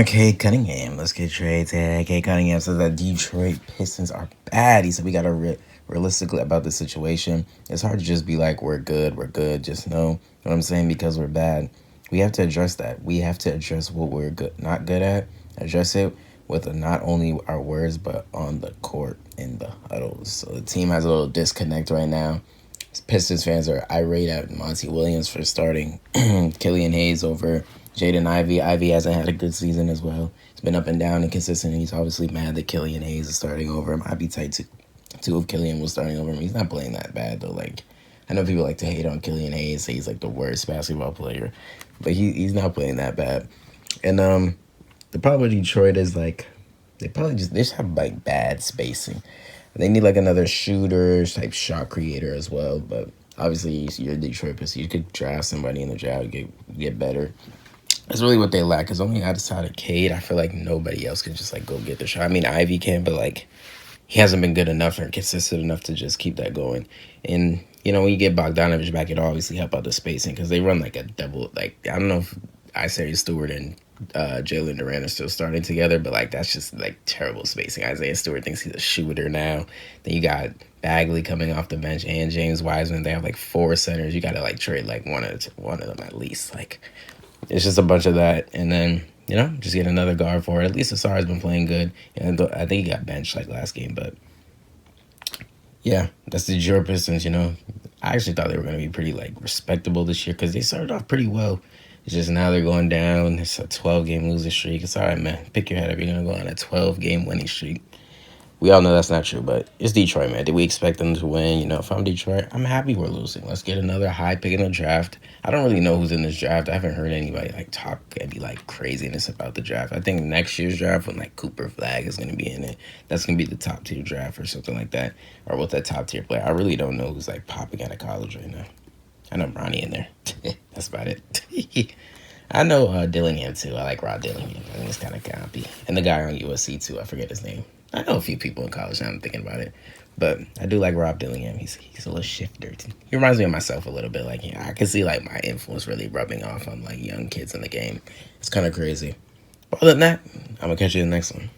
Cade Cunningham. Let's get trades here. Cade Cunningham says that Detroit Pistons are bad. He said we got to realistically about the situation. It's hard to just be like, we're good. Just know what I'm saying, because we're bad. We have to address that. We have to address what we're not good at. Address it with not only our words, but on the court in the huddles. So the team has a little disconnect right now. Pistons fans are irate at Monty Williams for starting Killian Hayes over Jaden Ivey. Ivey hasn't had a good season as well. It's been up and down and consistent, and he's obviously mad that Killian Hayes is starting over him. I'd be tight too if Killian was starting over him. He's not playing that bad, though. Like, I know people like to hate on Killian Hayes, say he's like the worst basketball player, but he's not playing that bad. And the problem with Detroit is, like, they just have, like, bad spacing. They need, like, another shooter type shot creator as well. But obviously, you're Detroit Pistons. You could draft somebody in the draft, get better. That's really what they lack. Because only outside of Cade, I feel like nobody else can just, like, go get the shot. I mean, Ivy can, but, like, he hasn't been good enough or consistent enough to just keep that going. And, you know, when you get Bogdanovich back, it'll obviously help out the spacing, because they run, like, a double. Like, I don't know if Isaiah Stewart and Jalen Duran are still starting together, but, like, that's just, like, terrible spacing. Isaiah Stewart thinks he's a shooter now. Then you got Bagley coming off the bench and James Wiseman. They have, like, 4 centers. You got to, like, trade, like, one of them at least. Like, it's just a bunch of that. And then, you know, just get another guard for it. At least Asar has been playing good. And I think he got benched, like, last game. But, yeah, that's the Detroit Pistons, you know. I actually thought they were going to be pretty, like, respectable this year, because they started off pretty well. It's just now they're going down. It's a 12-game losing streak. It's all right, man. Pick your head up. You're going to go on a 12-game winning streak. We all know that's not true, but it's Detroit, man. Did we expect them to win? You know, if I'm Detroit, I'm happy we're losing. Let's get another high pick in the draft. I don't really know who's in this draft. I haven't heard anybody, like, talk any, like, craziness about the draft. I think next year's draft, when, like, Cooper Flag is going to be in it, that's going to be the top-tier draft or something like that, or with that top-tier player. I really don't know who's, like, popping out of college right now. I know Ronnie in there. That's about it. I know Dillingham, too. I like Rod Dillingham. I think it's kind of campy. And the guy on USC, too. I forget his name. I know a few people in college now I'm thinking about it. But I do like Rob Dillingham. He's a little shifter. He reminds me of myself a little bit. Like, I can see, like, my influence really rubbing off on, like, young kids in the game. It's kind of crazy. But other than that, I'm going to catch you in the next one.